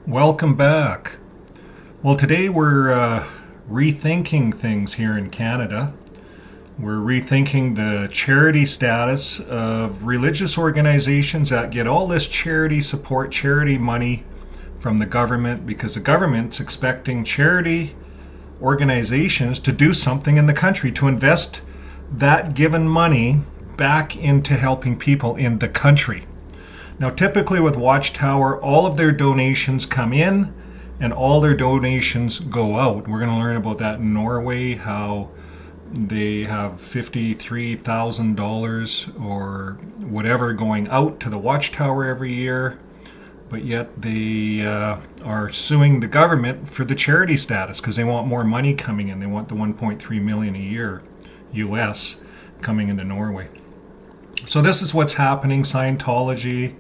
Welcome back. Well, today we're rethinking things here in Canada. We're rethinking the charity status of religious organizations that get all this charity support, charity money from the government, because the government's expecting charity organizations to do something in the country, to invest that given money back into helping people in the country. Now, typically with Watchtower, all of their donations come in and all their donations go out. We're going to learn about that in Norway, how they have $53,000 or whatever going out to the Watchtower every year, but yet they are suing the government for the charity status because they want more money coming in. They want the 1.3 million a year US coming into Norway. So this is what's happening. Scientology,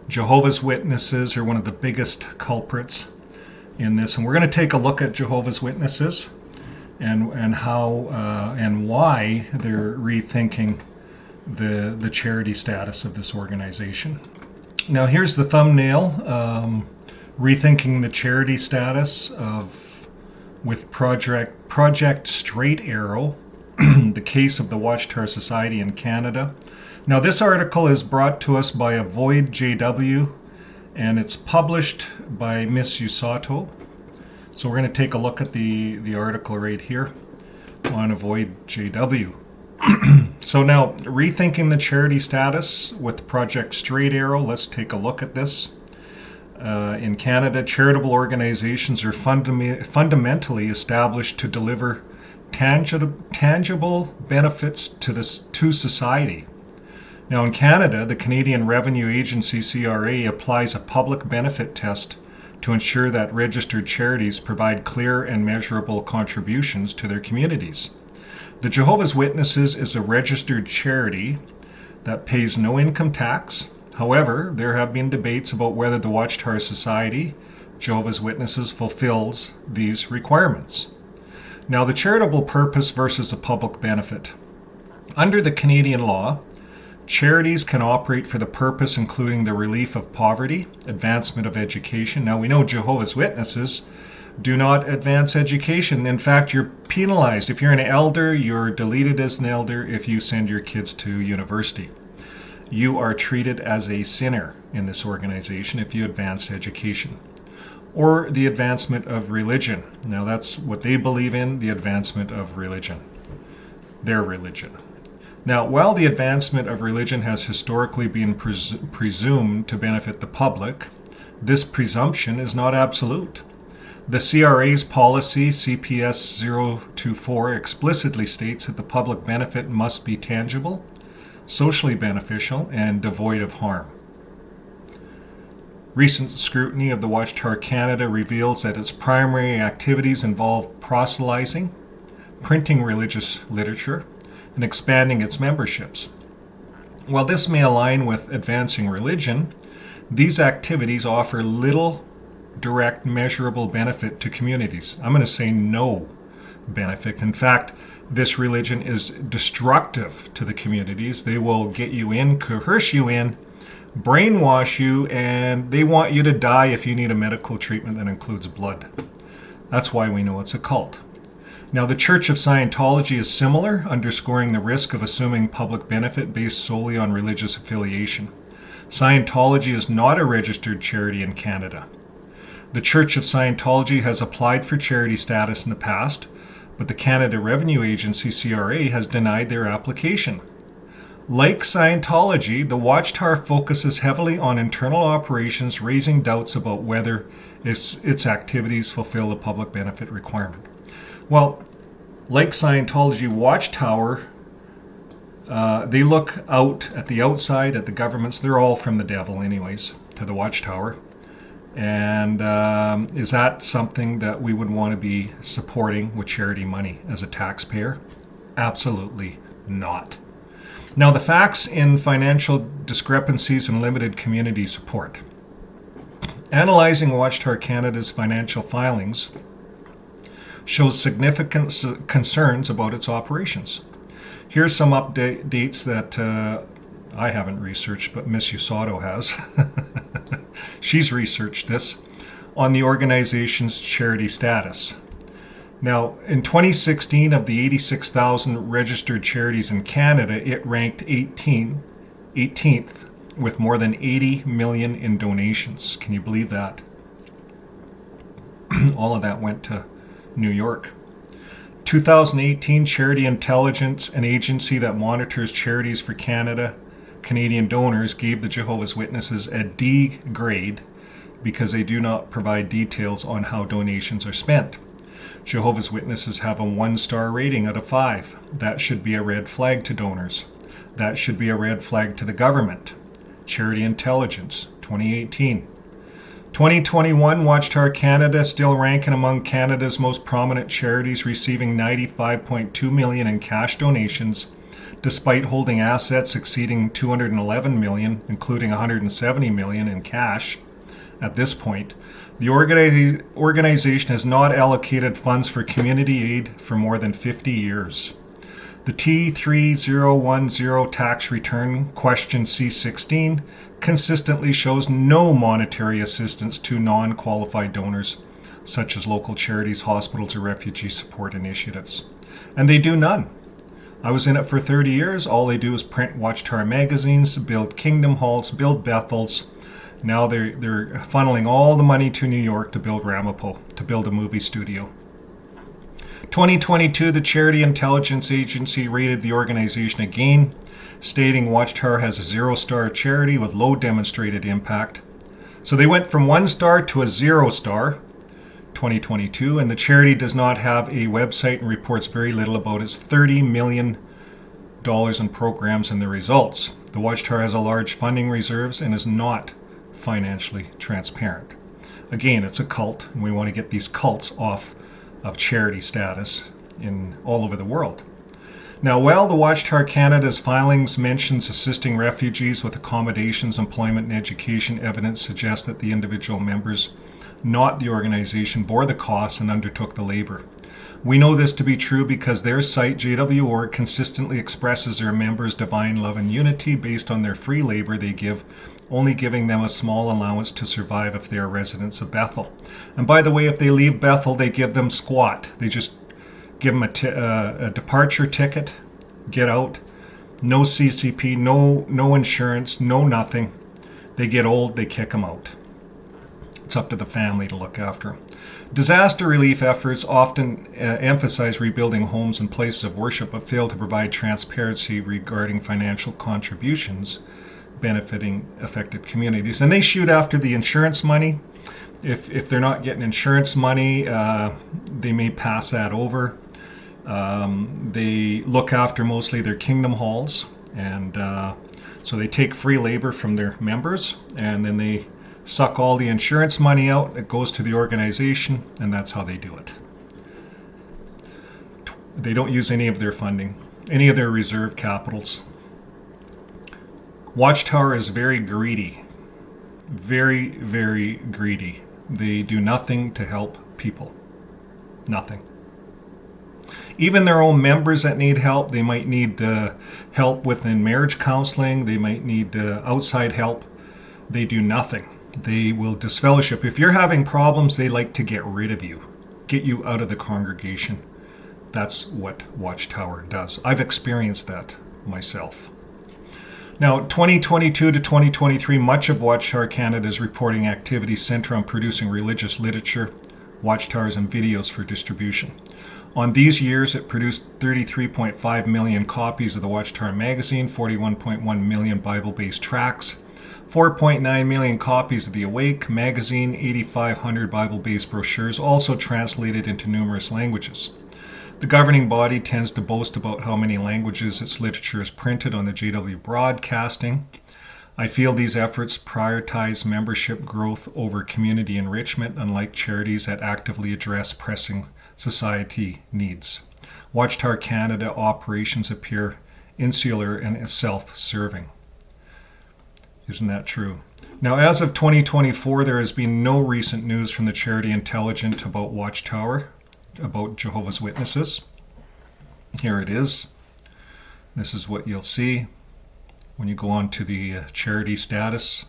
Jehovah's Witnesses are one of the biggest culprits in this. And we're going to take a look at Jehovah's Witnesses and how and why they're rethinking the charity status of this organization. Now here's the thumbnail, rethinking the charity status with Project Straight Arrow, the case of the Watchtower Society in Canada. Now this article is brought to us by Avoid JW, and it's published by Miss Usato. So we're going to take a look at the article right here on Avoid JW. So now, rethinking the charity status with Project Straight Arrow, let's take a look at this. In Canada, charitable organizations are fundamentally established to deliver tangible benefits to society. Now in Canada, the Canadian Revenue Agency, CRA, applies a public benefit test to ensure that registered charities provide clear and measurable contributions to their communities. The Jehovah's Witnesses is a registered charity that pays no income tax. However, there have been debates about whether the Watchtower Society, Jehovah's Witnesses, fulfills these requirements. Now, the charitable purpose versus the public benefit. Under the Canadian law, charities can operate for the purpose including the relief of poverty, advancement of education. Now we know Jehovah's Witnesses do not advance education. In fact, you're penalized. If you're an elder, you're deleted as an elder if you send your kids to university. You are treated as a sinner in this organization if you advance education. Or the advancement of religion. Now that's what they believe in, the advancement of religion. Their religion. Now, while the advancement of religion has historically been presumed to benefit the public, this presumption is not absolute. The CRA's policy, CPS 024, explicitly states that the public benefit must be tangible, socially beneficial, and devoid of harm. Recent scrutiny of the Watchtower Canada reveals that its primary activities involve proselytizing, printing religious literature, and expanding its memberships. While this may align with advancing religion, these activities offer little direct measurable benefit to communities. I'm going to say no benefit. In fact, this religion is destructive to the communities. They will get you in, coerce you in, brainwash you, and they want you to die if you need a medical treatment that includes blood. That's why we know it's a cult. Now, the Church of Scientology is similar, underscoring the risk of assuming public benefit based solely on religious affiliation. Scientology is not a registered charity in Canada. The Church of Scientology has applied for charity status in the past, but the Canada Revenue Agency, CRA, has denied their application. Like Scientology, the Watchtower focuses heavily on internal operations, raising doubts about whether its activities fulfill the public benefit requirement. Well, like Scientology, Watchtower, they look out at the outside, at the governments. They're all from the devil anyways, to the Watchtower. And is that something that we would want to be supporting with charity money as a taxpayer? Absolutely not. Now, the facts in financial discrepancies and limited community support. Analyzing Watchtower Canada's financial filings shows significant concerns about its operations. Here's some updates that I haven't researched, but Miss Usato has. She's researched this. on the organization's charity status. Now, in 2016, of the 86,000 registered charities in Canada, it ranked 18th with more than 80 million in donations. Can you believe that? All of that went to New York. 2018, Charity Intelligence, an agency that monitors charities for Canadian donors, gave the Jehovah's Witnesses a D grade because they do not provide details on how donations are spent. Jehovah's Witnesses have a 1-star rating out of 5. That should be a red flag to donors. That should be a red flag to the government. Charity Intelligence, 2018. 2021, Watchtower Canada still ranking among Canada's most prominent charities, receiving $95.2 million in cash donations, despite holding assets exceeding $211 million, including $170 million in cash. At this point, the organization has not allocated funds for community aid for more than 50 years. The T3010 tax return, question C16, consistently shows no monetary assistance to non-qualified donors, such as local charities, hospitals, or refugee support initiatives. And they do none. I was in it for 30 years. All they do is print Watchtower magazines, build Kingdom Halls, build Bethels. Now they're funneling all the money to New York to build Ramapo, to build a movie studio. 2022, the Charity Intelligence Agency rated the organization again, stating Watchtower has a 0-star charity with low demonstrated impact. So they went from 1 star to a 0-star, 2022, and the charity does not have a website and reports very little about its $30 million in programs and the results. The Watchtower has a large funding reserves and is not financially transparent. Again, it's a cult, and we want to get these cults off of charity status in all over the world. Now, while the Watchtower Canada's filings mentions assisting refugees with accommodations, employment, and education, evidence suggests that the individual members, not the organization, bore the costs and undertook the labor. We know this to be true because their site, JW.org, consistently expresses their members' divine love and unity based on their free labor they give, only giving them a small allowance to survive if they are residents of Bethel. And by the way, if they leave Bethel, they give them squat. They just give them a departure ticket, get out, no CCP, no insurance, no nothing. They get old, they kick them out. It's up to the family to look after them. Disaster relief efforts often emphasize rebuilding homes and places of worship, but fail to provide transparency regarding financial contributions benefiting affected communities. And they shoot after the insurance money. If they're not getting insurance money, they may pass that over. They look after mostly their Kingdom Halls, and so they take free labor from their members, and then they suck all the insurance money out. It goes to the organization, and that's how they do it. They don't use any of their funding, any of their reserve capitals. Watchtower is very greedy, very, very greedy. They do nothing to help people. Nothing. Even their own members that need help, they might need help within marriage counseling, they might need outside help. They do nothing. They will disfellowship. If you're having problems, they like to get rid of you, get you out of the congregation. That's what Watchtower does. I've experienced that myself. Now, 2022 to 2023, much of Watchtower Canada's reporting activities center on producing religious literature, watchtowers, and videos for distribution. On these years, it produced 33.5 million copies of the Watchtower magazine, 41.1 million Bible-based tracts, 4.9 million copies of the Awake magazine, 8,500 Bible-based brochures, also translated into numerous languages. The governing body tends to boast about how many languages its literature is printed on the JW broadcasting. I feel these efforts prioritize membership growth over community enrichment, unlike charities that actively address pressing society needs. Watchtower Canada operations appear insular and self-serving. Isn't that true? Now, as of 2024, there has been no recent news from the Charity Intelligence about Watchtower, about Jehovah's Witnesses. Here it is. This is what you'll see when you go on to the charity status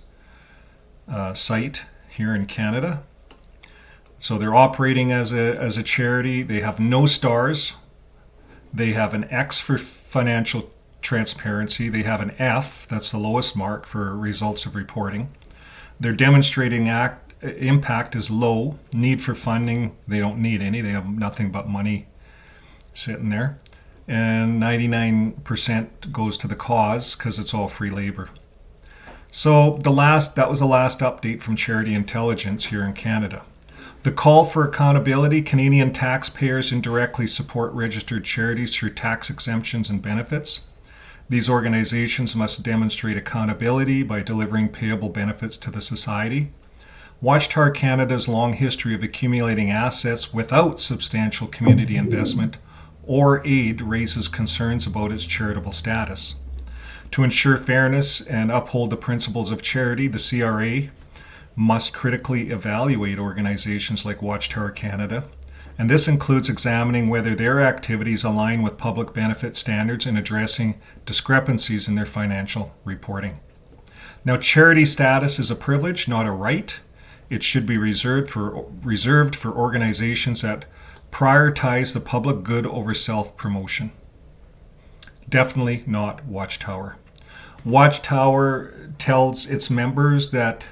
site here in Canada. So they're operating as a charity. They have no stars. They have an X for financial transparency. They have an F, that's the lowest mark for results of reporting. Their demonstrating impact is low. Need for funding, they don't need any. They have nothing but money sitting there. And 99% goes to the cause because it's all free labor. So that was the last update from Charity Intelligence here in Canada. The call for accountability: Canadian taxpayers indirectly support registered charities through tax exemptions and benefits. These organizations must demonstrate accountability by delivering payable benefits to the society. Watchtower Canada's long history of accumulating assets without substantial community investment or aid raises concerns about its charitable status. To ensure fairness and uphold the principles of charity, the CRA must critically evaluate organizations like Watchtower Canada, and this includes examining whether their activities align with public benefit standards and addressing discrepancies in their financial reporting. Now, charity status is a privilege, not a right. It should be reserved for organizations that prioritize the public good over self-promotion. Definitely not Watchtower. Watchtower tells its members that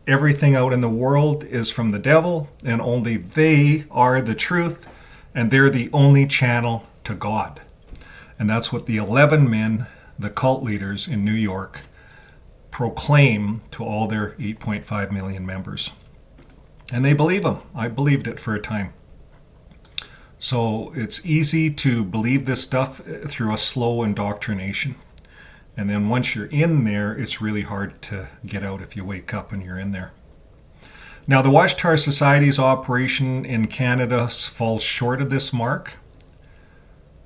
everything out in the world is from the devil, and only they are the truth, and they're the only channel to God. And that's what the 11 men, the cult leaders in New York, proclaim to all their 8.5 million members. And they believe them. I believed it for a time. So it's easy to believe this stuff through a slow indoctrination. And then once you're in there, it's really hard to get out if you wake up and you're in there. Now, the Watchtower Society's operation in Canada falls short of this mark.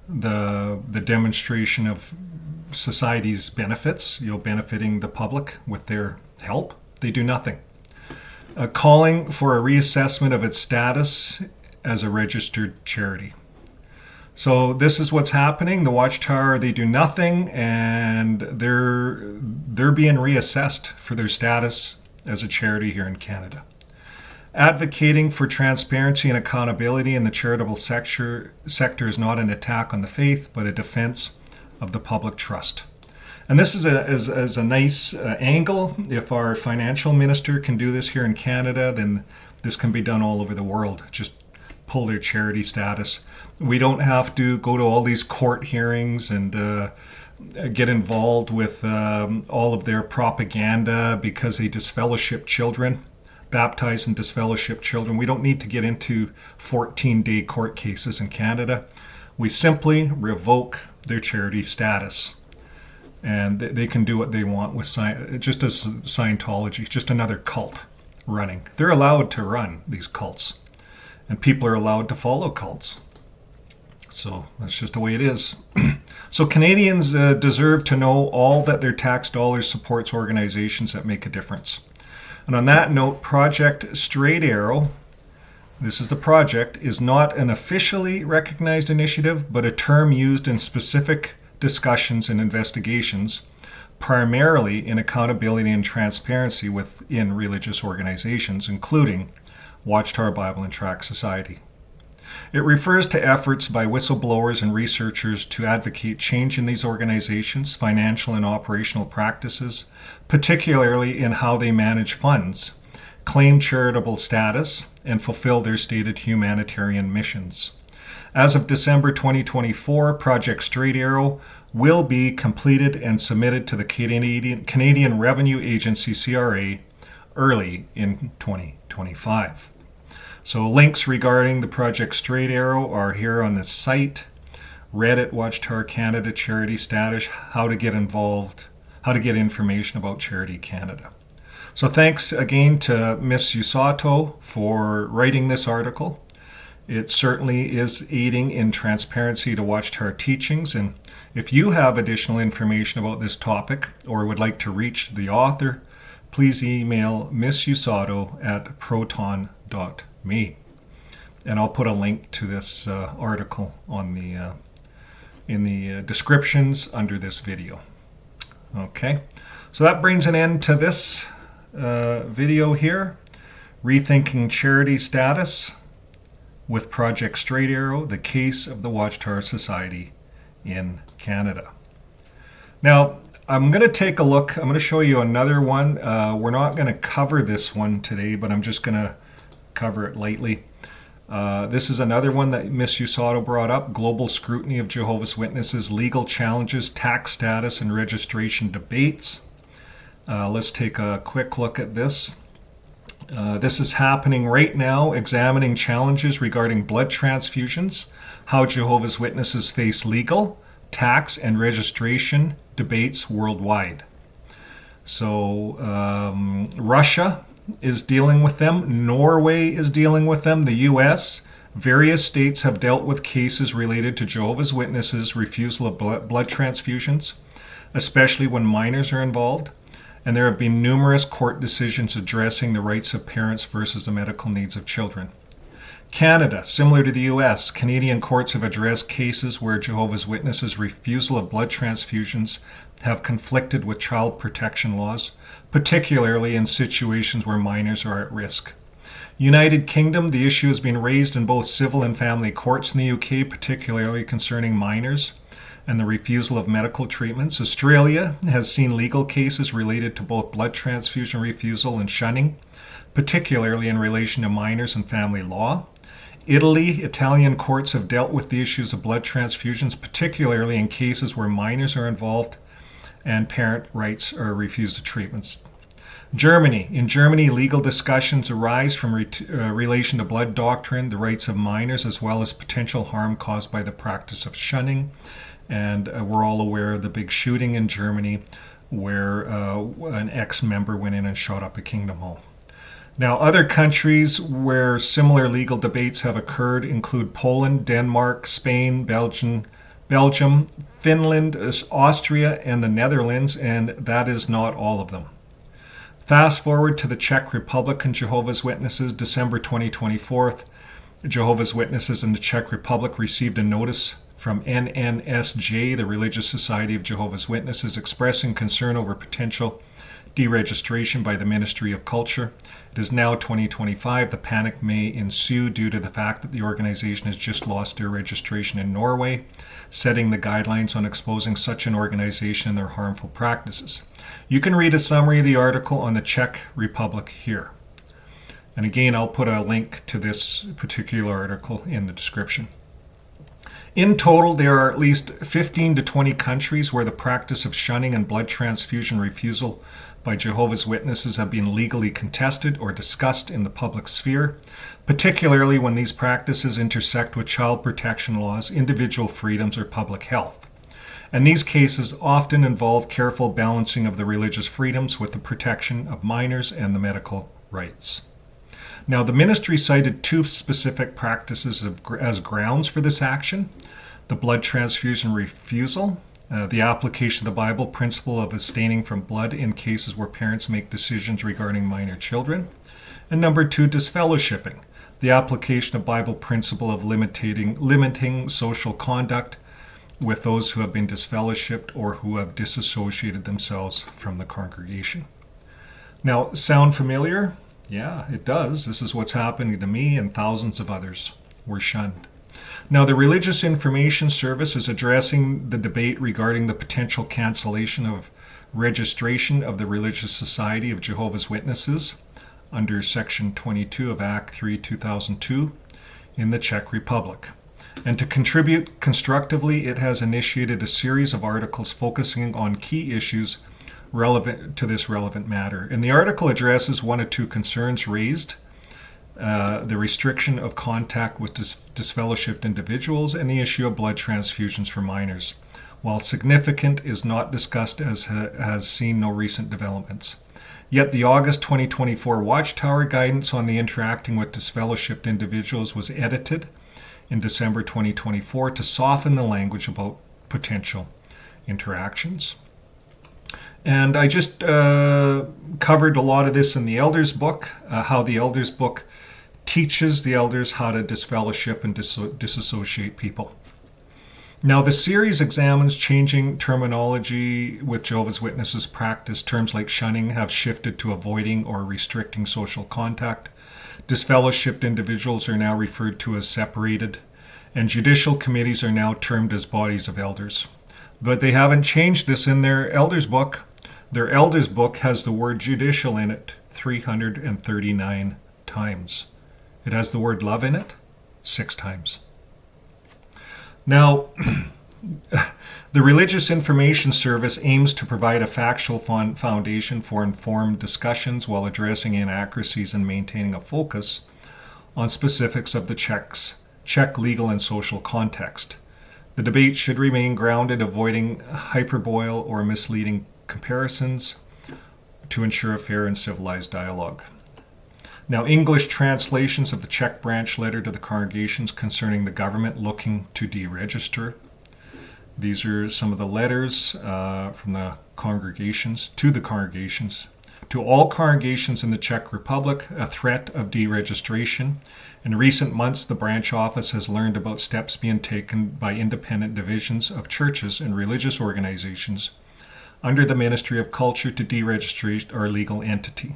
The demonstration of society's benefits, benefiting the public with their help, they do nothing. Calling for a reassessment of its status as a registered charity. So this is what's happening. The Watchtower, they do nothing, and they're being reassessed for their status as a charity here in Canada. Advocating for transparency and accountability in the charitable sector is not an attack on the faith, but a defense of the public trust. And this is a nice angle. If our financial minister can do this here in Canada, then this can be done all over the world. Just pull their charity status. We don't have to go to all these court hearings and get involved with all of their propaganda because they disfellowship children, baptize and disfellowship children. We don't need to get into 14-day court cases in Canada. We simply revoke their charity status. And they can do what they want with just as Scientology, just another cult running. They're allowed to run these cults. And people are allowed to follow cults. So that's just the way it is. So Canadians deserve to know all that their tax dollars supports organizations that make a difference. And on that note, Project Straight Arrow, this is the project, is not an officially recognized initiative, but a term used in specific discussions and investigations, primarily in accountability and transparency within religious organizations, including Watchtower Bible and Tract Society. It refers to efforts by whistleblowers and researchers to advocate change in these organizations' financial and operational practices, particularly in how they manage funds, claim charitable status, and fulfill their stated humanitarian missions. As of December 2024, Project Straight Arrow will be completed and submitted to the Canadian Revenue Agency, CRA, early in 2025. So links regarding the Project Straight Arrow are here on this site. Reddit, Watchtower Canada, charity status, how to get involved, how to get information about Charity Canada. So thanks again to Miss Usato for writing this article. It certainly is aiding in transparency to Watchtower teachings. And if you have additional information about this topic or would like to reach the author, please email Miss Usato at proton.me. And I'll put a link to this article on in the descriptions under this video. Okay, so that brings an end to this video here. Rethinking charity status. with Project Straight Arrow, the case of the Watchtower Society in Canada. Now, I'm going to take a look. I'm going to show you another one. We're not going to cover this one today, but I'm just going to cover it lightly. This is another one that Ms. Usato brought up, Global Scrutiny of Jehovah's Witnesses, Legal Challenges, Tax Status, and Registration Debates. Let's take a quick look at this. This is happening right now, examining challenges regarding blood transfusions, how Jehovah's Witnesses face legal, tax, and registration debates worldwide. So Russia is dealing with them. Norway is dealing with them. The U.S., various states have dealt with cases related to Jehovah's Witnesses' refusal of blood transfusions, especially when minors are involved. And there have been numerous court decisions addressing the rights of parents versus the medical needs of children. Canada, similar to the U.S., Canadian courts have addressed cases where Jehovah's Witnesses' refusal of blood transfusions have conflicted with child protection laws, particularly in situations where minors are at risk. United Kingdom, the issue has been raised in both civil and family courts in the UK, particularly concerning minors and the refusal of medical treatments. Australia has seen legal cases related to both blood transfusion refusal and shunning, particularly in relation to minors and family law. Italian courts have dealt with the issues of blood transfusions, particularly in cases where minors are involved and parent rights are refused to treatments. In Germany, legal discussions arise from relation to blood doctrine, the rights of minors, as well as potential harm caused by the practice of shunning. And we're all aware of the big shooting in Germany where an ex-member went in and shot up a Kingdom Hall. Now, other countries where similar legal debates have occurred include Poland, Denmark, Spain, Belgium, Finland, Austria, and the Netherlands, and that is not all of them. Fast forward to the Czech Republic and Jehovah's Witnesses, December 2024. Jehovah's Witnesses in the Czech Republic received a notice from NNSJ, the Religious Society of Jehovah's Witnesses, expressing concern over potential deregistration by the Ministry of Culture. It is now 2025. The panic may ensue due to the fact that the organization has just lost their registration in Norway, setting the guidelines on exposing such an organization and their harmful practices. You can read a summary of the article on the Czech Republic here. And again, I'll put a link to this particular article in the description. In total, there are at least 15 to 20 countries where the practice of shunning and blood transfusion refusal by Jehovah's Witnesses have been legally contested or discussed in the public sphere, particularly when these practices intersect with child protection laws, individual freedoms, or public health. And these cases often involve careful balancing of the religious freedoms with the protection of minors and the medical rights. Now, the ministry cited two specific practices as grounds for this action: the blood transfusion refusal, the application of the Bible principle of abstaining from blood in cases where parents make decisions regarding minor children, and number two, disfellowshipping, the application of Bible principle of limiting social conduct with those who have been disfellowshipped or who have disassociated themselves from the congregation. Now, sound familiar? Yeah, it does. This is what's happening to me and thousands of others. We're shunned. Now, the Religious Information Service is addressing the debate regarding the potential cancellation of registration of the Religious Society of Jehovah's Witnesses under Section 22 of Act 3, 2002 in the Czech Republic. And to contribute constructively, it has initiated a series of articles focusing on key issues relevant to this relevant matter. And the article addresses one or two concerns raised, the restriction of contact with disfellowshipped individuals and the issue of blood transfusions for minors. While significant, is not discussed as has seen no recent developments. Yet the August 2024 Watchtower guidance on the interacting with disfellowshipped individuals was edited in December 2024 to soften the language about potential interactions. And I just covered a lot of this in the Elders book, how the Elders book teaches the elders how to disfellowship and disassociate people. Now, the series examines changing terminology with Jehovah's Witnesses practice. Terms like shunning have shifted to avoiding or restricting social contact. Disfellowshipped individuals are now referred to as separated, and judicial committees are now termed as bodies of elders. But they haven't changed this in their elders book. Their elders book has the word judicial in it 339 times. It has the word love in it 6 times. Now, the Religious Information Service aims to provide a factual foundation for informed discussions while addressing inaccuracies and maintaining a focus on specifics of the Czech legal and social context. The debate should remain grounded, avoiding hyperbole or misleading comparisons to ensure a fair and civilized dialogue. Now, English translations of the Czech branch letter to the congregations concerning the government looking to deregister. These are some of the letters from the congregations to the congregations. To all congregations in the Czech Republic, a threat of deregistration. In recent months, the branch office has learned about steps being taken by independent divisions of churches and religious organizations under the Ministry of Culture to deregister our legal entity.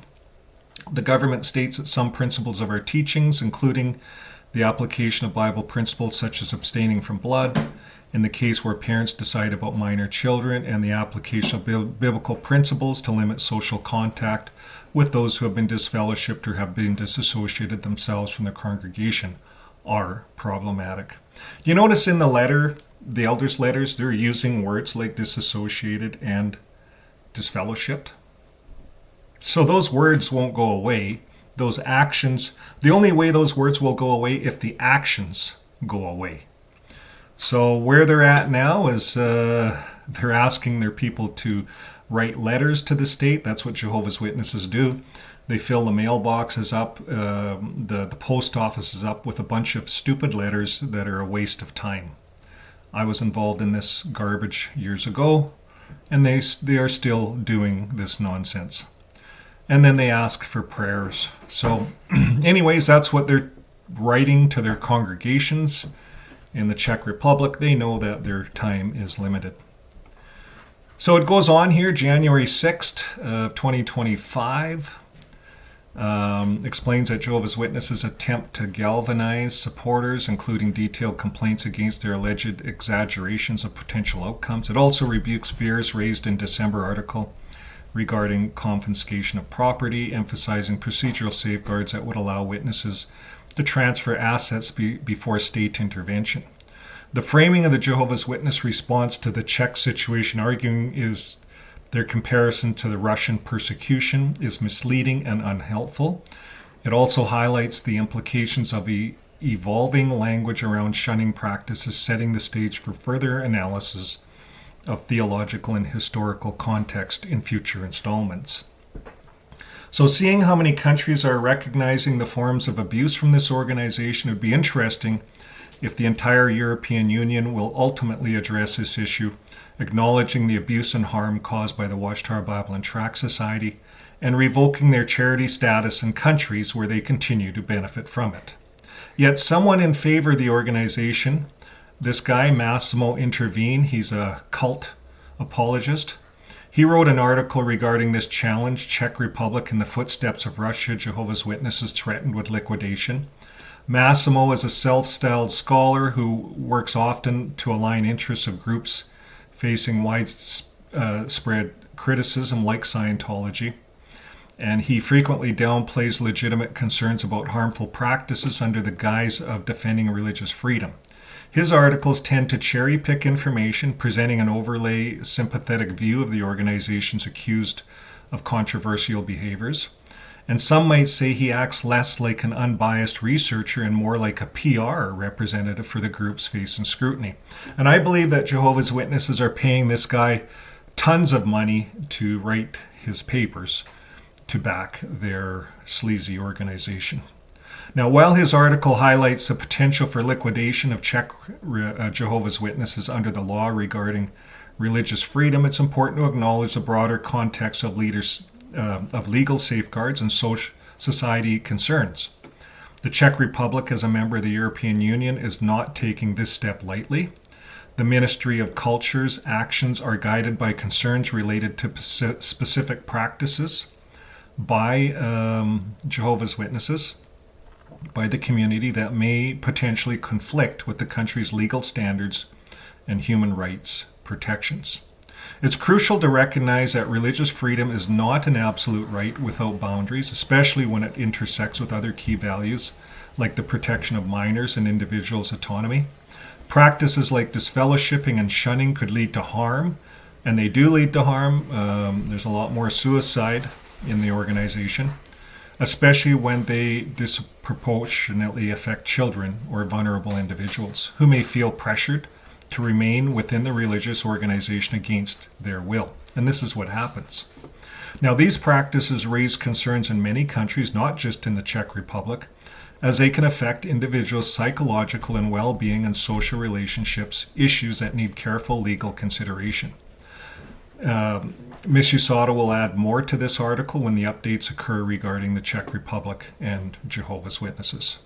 The government states that some principles of our teachings, including the application of Bible principles such as abstaining from blood, in the case where parents decide about minor children, and the application of biblical principles to limit social contact with those who have been disfellowshipped or have been disassociated themselves from the congregation, are problematic. You notice in the letter, the elders' letters, they're using words like disassociated and disfellowshipped. So those words won't go away. Those actions, the only way those words will go away if the actions go away. So where they're at now is they're asking their people to write letters to the state. That's what Jehovah's Witnesses do. They fill the mailboxes up, the post office is up with a bunch of stupid letters that are a waste of time. I was involved in this garbage years ago, and they are still doing this nonsense. And then they ask for prayers. So anyways, that's what they're writing to their congregations in the Czech Republic. They know that their time is limited. So it goes on here, January 6th of 2025. Explains that Jehovah's Witnesses attempt to galvanize supporters, including detailed complaints against their alleged exaggerations of potential outcomes. It also rebukes fears raised in December article regarding confiscation of property, emphasizing procedural safeguards that would allow witnesses to transfer assets before state intervention. The framing of the Jehovah's Witness response to the Czech situation, arguing is their comparison to the Russian persecution, is misleading and unhelpful. It also highlights the implications of evolving language around shunning practices, setting the stage for further analysis of theological and historical context in future installments. So seeing how many countries are recognizing the forms of abuse from this organization would be interesting if the entire European Union will ultimately address this issue, acknowledging the abuse and harm caused by the Watchtower Bible and Tract Society, and revoking their charity status in countries where they continue to benefit from it. Yet someone in favor of the organization, this guy, Massimo Intervene, he's a cult apologist. He wrote an article regarding this challenge, Czech Republic in the footsteps of Russia, Jehovah's Witnesses threatened with liquidation. Massimo is a self-styled scholar who works often to align interests of groups facing widespread criticism like Scientology. And he frequently downplays legitimate concerns about harmful practices under the guise of defending religious freedom. His articles tend to cherry-pick information, presenting an overly sympathetic view of the organizations accused of controversial behaviors. And some might say he acts less like an unbiased researcher and more like a PR representative for the groups facing scrutiny. And I believe that Jehovah's Witnesses are paying this guy tons of money to write his papers to back their sleazy organization. Now, while his article highlights the potential for liquidation of Czech Jehovah's Witnesses under the law regarding religious freedom, it's important to acknowledge the broader context of legal safeguards and society concerns. The Czech Republic, as a member of the European Union, is not taking this step lightly. The Ministry of Culture's actions are guided by concerns related to specific practices by Jehovah's Witnesses. by the community that may potentially conflict with the country's legal standards and human rights protections. It's crucial to recognize that religious freedom is not an absolute right without boundaries, especially when it intersects with other key values like the protection of minors and individuals' autonomy. Practices like disfellowshipping and shunning could lead to harm, and they do lead to harm. There's a lot more suicide in the organization, especially when they disproportionately affect children or vulnerable individuals who may feel pressured to remain within the religious organization against their will. And this is what happens. Now, these practices raise concerns in many countries, not just in the Czech Republic, as they can affect individuals' psychological and well-being and social relationships, issues that need careful legal consideration. Ms. Usato will add more to this article when the updates occur regarding the Czech Republic and Jehovah's Witnesses.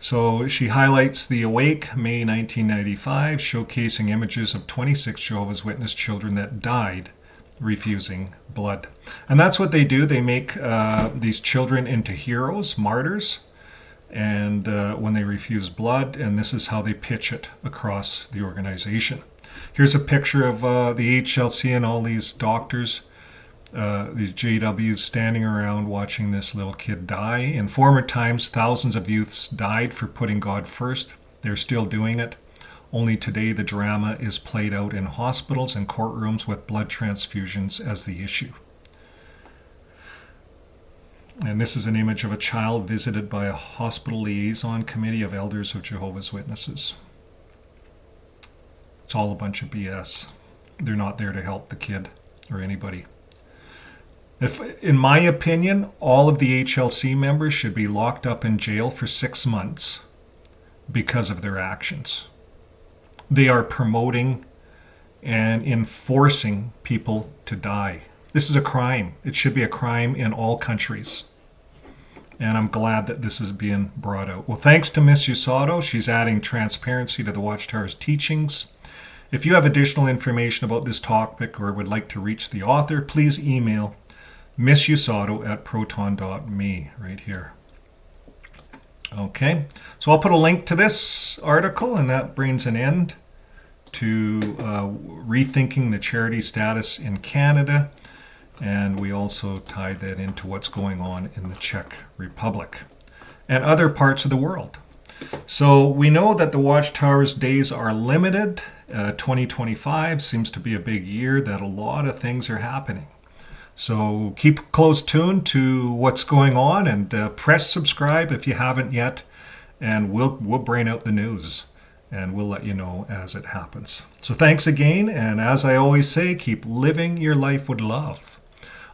So she highlights the Awake, May 1995, showcasing images of 26 Jehovah's Witness children that died refusing blood. And that's what they do. They make these children into heroes, martyrs, and when they refuse blood, and this is how they pitch it across the organization. Here's a picture of the HLC and all these doctors, these JWs standing around watching this little kid die. In former times, thousands of youths died for putting God first. They're still doing it. Only today the drama is played out in hospitals and courtrooms with blood transfusions as the issue. And this is an image of a child visited by a hospital liaison committee of elders of Jehovah's Witnesses. It's all a bunch of BS. They're not there to help the kid or anybody. In my opinion, all of the HLC members should be locked up in jail for 6 months because of their actions. They are promoting and enforcing people to die. This is a crime. It should be a crime in all countries. And I'm glad that this is being brought out. Well, thanks to Ms. Usato. She's adding transparency to the Watchtower's teachings. If you have additional information about this topic or would like to reach the author, please email Ms. Usato at proton.me right here. Okay, so I'll put a link to this article, and that brings an end to Rethinking the Charity Status in Canada. And we also tied that into what's going on in the Czech Republic and other parts of the world. So we know that the Watchtower's days are limited. 2025 seems to be a big year that a lot of things are happening. So keep close tuned to what's going on, and press subscribe if you haven't yet, and we'll bring out the news and we'll let you know as it happens. So thanks again, and as I always say, keep living your life with love.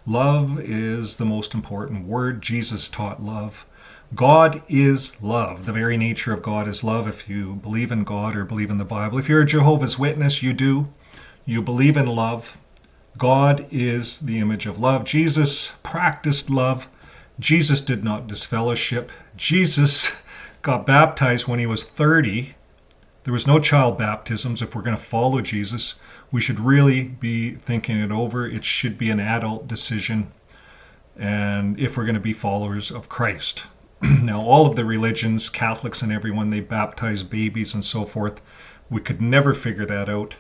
Love is the most important word. Jesus taught love. God is love. The very nature of God is love. If you believe in God or believe in the Bible, if you're a Jehovah's Witness, you do. You believe in love. God is the image of love. Jesus practiced love. Jesus did not disfellowship. Jesus got baptized when he was 30. There was no child baptisms. If we're going to follow Jesus, we should really be thinking it over. It should be an adult decision. And if we're going to be followers of Christ. Now, all of the religions, Catholics and everyone, they baptize babies and so forth. We could never figure that out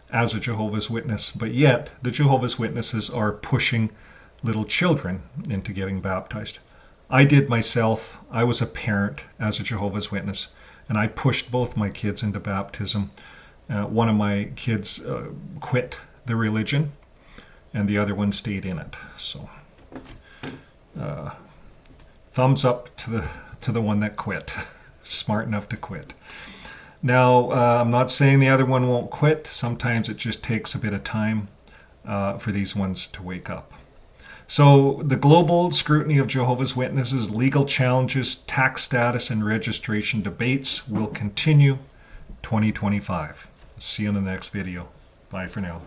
as a Jehovah's Witness. But yet, the Jehovah's Witnesses are pushing little children into getting baptized. I did myself. I was a parent as a Jehovah's Witness, and I pushed both my kids into baptism. One of my kids quit the religion, and the other one stayed in it. So, thumbs up to the one that quit. Smart enough to quit. Now, I'm not saying the other one won't quit. Sometimes it just takes a bit of time for these ones to wake up. So the global scrutiny of Jehovah's Witnesses, legal challenges, tax status, and registration debates will continue 2025. See you in the next video. Bye for now.